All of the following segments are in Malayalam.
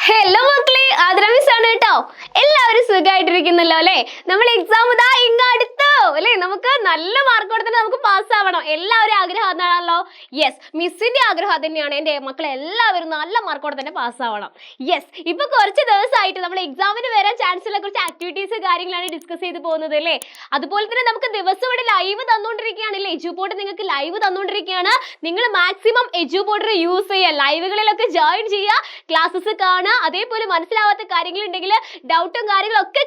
ഹലോ മക്കളെ, ആദ്രമിസ് ആണ് കേട്ടോ. എല്ലാവരും സുഖമായിട്ടിരിക്കുന്നല്ലോ അല്ലേ? നമ്മൾ എക്സാം ഇതാ ഇങ്ങ് അടുത്തു അല്ലേ? നമുക്ക് നല്ല മാർക്കോടെ തന്നെ നമുക്ക് പാസ്സാവണം. എല്ലാവരും ആഗ്രഹം അതാണല്ലോ. യെസ്, മിസ്സിന്റെ ആഗ്രഹം തന്നെയാണ്. എൻ്റെ മക്കളെ എല്ലാവരും നല്ല മാർക്കോടെ തന്നെ പാസ്സാവണം. യെസ്, ഇപ്പൊ കുറച്ച് ദിവസമായിട്ട് നമ്മൾ എക്സാമിന് വരാൻ ചാൻസ് ഉള്ള കുറച്ച് ആക്ടിവിറ്റീസ് കാര്യങ്ങളാണ് ഡിസ്കസ് ചെയ്ത് പോകുന്നത് അല്ലേ? അതുപോലെ തന്നെ നമുക്ക് ദിവസം ഇവിടെ ലൈവ് തന്നുകൊണ്ടിരിക്കുകയാണ് അല്ലേ? എജുപോർട്ട് നിങ്ങൾക്ക് ലൈവ് തന്നുകൊണ്ടിരിക്കുകയാണ്. നിങ്ങൾ മാക്സിമം എജുപോർട്ടർ യൂസ് ചെയ്യുക, ലൈവുകളിലൊക്കെ ജോയിൻ ചെയ്യുക, ക്ലാസ്സസ് കാണുക. അതേപോലെ മനസ്സിലാവാത്ത കാര്യങ്ങൾ ഉണ്ടെങ്കിൽ ഡൗട്ടും കാര്യങ്ങളൊക്കെ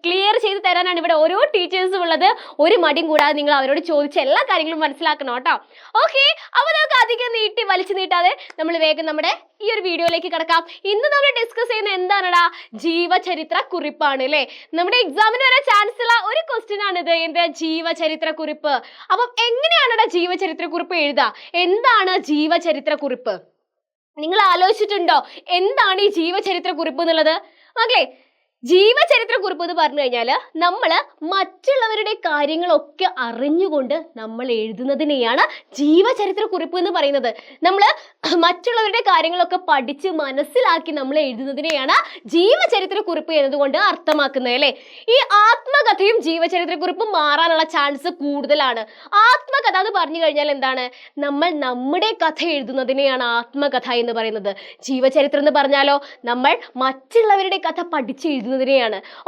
ക്ലിയർ ചെയ്ത് തരാനാണ് ഇവിടെ ഓരോ ടീച്ചേഴ്സും ഉള്ളത്. ഒരു മടിയും കൂടാതെ നിങ്ങൾ അവരോട് ചോദിച്ച എല്ലാ കാര്യങ്ങളും മനസ്സിലാക്കണം കേട്ടോ. ഓക്കെ, അപ്പൊ നമുക്ക് അധികം വലിച്ചു നീട്ടാതെ നമ്മൾ വേഗം നമ്മുടെ ഈ ഒരു വീഡിയോയിലേക്ക് കിടക്കാം. ഇന്ന് നമ്മൾ ഡിസ്കസ് ചെയ്യുന്ന എന്താണടാ? ജീവചരിത്ര കുറിപ്പാണ് അല്ലേ? നമ്മുടെ എക്സാമിന് വരാൻ ചാൻസ് ഉള്ള ഒരു ക്വസ്റ്റ്യൻ ആണിത്. എന്താ? ജീവചരിത്ര കുറിപ്പ്. അപ്പം എങ്ങനെയാണടാ ജീവചരിത്ര കുറിപ്പ് എഴുതുക? എന്താണ് ജീവചരിത്ര കുറിപ്പ്? നിങ്ങൾ ആലോചിച്ചിട്ടുണ്ടോ എന്താണ് ഈ ജീവചരിത്ര കുറിപ്പ് എന്നുള്ളത്? മക്കളെ, ജീവചരിത്ര കുറിപ്പ് എന്ന് പറഞ്ഞു കഴിഞ്ഞാൽ നമ്മൾ മറ്റുള്ളവരുടെ കാര്യങ്ങളൊക്കെ അറിഞ്ഞുകൊണ്ട് നമ്മൾ എഴുതുന്നതിനെയാണ് ജീവചരിത്ര കുറിപ്പ് എന്ന് പറയുന്നത്. നമ്മൾ മറ്റുള്ളവരുടെ കാര്യങ്ങളൊക്കെ പഠിച്ച് മനസ്സിലാക്കി നമ്മൾ എഴുതുന്നതിനെയാണ് ജീവചരിത്ര കുറിപ്പ് എന്നതുകൊണ്ട് അർത്ഥമാക്കുന്നത് അല്ലേ? ഈ ആത്മകഥയും ജീവചരിത്ര കുറിപ്പും മാറാനുള്ള ചാൻസ് കൂടുതലാണ്. ആത്മകഥ എന്ന് പറഞ്ഞു കഴിഞ്ഞാൽ എന്താണ്? നമ്മൾ നമ്മുടെ കഥ എഴുതുന്നതിനെയാണ് ആത്മകഥ എന്ന് പറയുന്നത്. ജീവചരിത്രം എന്ന് പറഞ്ഞാലോ നമ്മൾ മറ്റുള്ളവരുടെ കഥ പഠിച്ച് എഴുതുന്നതിനെയാണ്.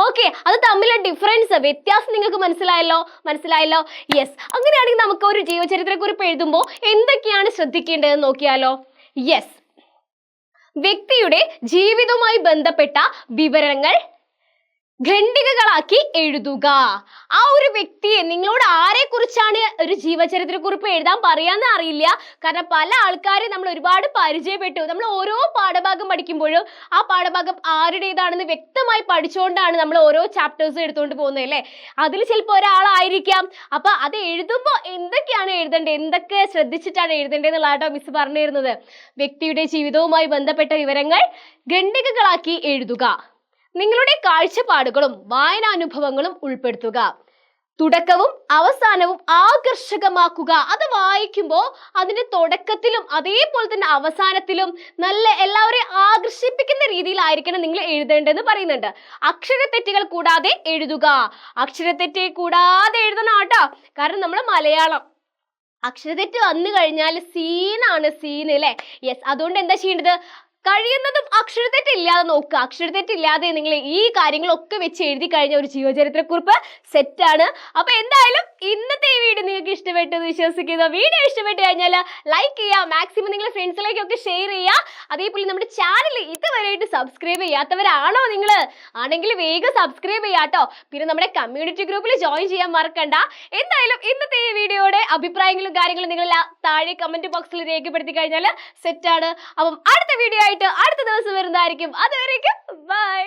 ഓക്കെ, അത് തമ്മിലുള്ള ഡിഫറൻസ്, വ്യത്യാസം നിങ്ങൾക്ക് മനസ്സിലായല്ലോ? യെസ്, അങ്ങനെയാണെങ്കിൽ നമുക്ക് ഒരു ജീവചരിത്ര കുറിപ്പ് എഴുതുമ്പോൾ എന്തൊക്കെയാണ് ശ്രദ്ധിക്കേണ്ടതെന്ന് നോക്കിയാലോ? യെസ്, വ്യക്തിയുടെ ജീവിതവുമായി ബന്ധപ്പെട്ട വിവരങ്ങൾ ഖണ്ഡികകളാക്കി എഴുതുക. ആ ഒരു വ്യക്തിയെ, നിങ്ങളോട് ആരെ കുറിച്ചാണ് ഒരു ജീവചരിത്ര കുറിപ്പ് എഴുതാൻ പറയാന്ന് അറിയില്ല. കാരണം പല ആൾക്കാരെ നമ്മൾ ഒരുപാട് പരിചയപ്പെട്ടു. നമ്മൾ ഓരോ പാഠഭാഗം പഠിക്കുമ്പോഴും ആ പാഠഭാഗം ആരുടേതാണെന്ന് വ്യക്തമായി പഠിച്ചുകൊണ്ടാണ് നമ്മൾ ഓരോ ചാപ്റ്റേഴ്സും എടുത്തുകൊണ്ട് പോകുന്നത് അല്ലേ? അതിൽ ചിലപ്പോൾ ഒരാളായിരിക്കാം. അപ്പൊ അത് എഴുതുമ്പോൾ എന്തൊക്കെയാണ് എഴുതേണ്ടത്, എന്തൊക്കെ ശ്രദ്ധിച്ചിട്ടാണ് എഴുതേണ്ടത് എന്നുള്ളതാട്ടോ മിസ് പറഞ്ഞു തരുന്നത്. വ്യക്തിയുടെ ജീവിതവുമായി ബന്ധപ്പെട്ട വിവരങ്ങൾ ഖണ്ഡികകളാക്കി എഴുതുക. നിങ്ങളുടെ കാഴ്ചപ്പാടുകളും വായനാനുഭവങ്ങളും ഉൾപ്പെടുത്തുക. തുടക്കവും അവസാനവും ആകർഷകമാക്കുക. അത് വായിക്കുമ്പോൾ അതിന്റെ തുടക്കത്തിലും അതേപോലെ തന്നെ അവസാനത്തിലും നല്ല എല്ലാവരെയും ആകർഷിപ്പിക്കുന്ന രീതിയിലായിരിക്കണം നിങ്ങൾ എഴുതേണ്ടതെന്ന് പറയുന്നുണ്ട്. അക്ഷരത്തെറ്റുകൾ കൂടാതെ എഴുതുക. അക്ഷരത്തെറ്റ് കൂടാതെ എഴുതണം കേട്ടോ. കാരണം നമ്മൾ മലയാളം അക്ഷരത്തെറ്റ് വന്നു കഴിഞ്ഞാൽ സീനാണ് അല്ലേ? യെസ്, അതുകൊണ്ട് എന്താ ചെയ്യേണ്ടത്? കഴിയുന്നതും അക്ഷരത്തെറ്റില്ലാതെ നോക്കുക. അക്ഷരത്തെറ്റില്ലാതെ നിങ്ങൾ ഈ കാര്യങ്ങളൊക്കെ വെച്ച് എഴുതി കഴിഞ്ഞ ഒരു ജീവചരിത്ര കുറിപ്പ് സെറ്റാണ്. അപ്പൊ എന്തായാലും ഇന്നത്തെ ഈ വീഡിയോ നിങ്ങൾക്ക് ഇഷ്ടപ്പെട്ടെന്ന് വിശ്വസിക്കുന്നു. വീഡിയോ ഇഷ്ടപ്പെട്ട് കഴിഞ്ഞാൽ ലൈക്ക് ചെയ്യുക, മാക്സിമം നിങ്ങളുടെ ഫ്രണ്ട്സിലേക്കൊക്കെ ഷെയർ ചെയ്യുക. അതേപോലെ നമ്മുടെ ചാനൽ ഇതുവരെയായിട്ട് സബ്സ്ക്രൈബ് ചെയ്യാത്തവരാണോ നിങ്ങൾ? ആണെങ്കിൽ വേഗം സബ്സ്ക്രൈബ് ചെയ്യാട്ടോ. പിന്നെ നമ്മുടെ കമ്മ്യൂണിറ്റി ഗ്രൂപ്പിൽ ജോയിൻ ചെയ്യാൻ മറക്കണ്ട. എന്തായാലും ഇന്നത്തെ ഈ വീഡിയോയുടെ അഭിപ്രായങ്ങളും കാര്യങ്ങളും നിങ്ങൾ താഴെ കമന്റ് ബോക്സിൽ രേഖപ്പെടുത്തി കഴിഞ്ഞാൽ സെറ്റാണ്. അപ്പം അടുത്ത വീഡിയോ അടുത്ത ദിവസം വരുന്നതായിരിക്കും. അതുവരേക്കും ബൈ.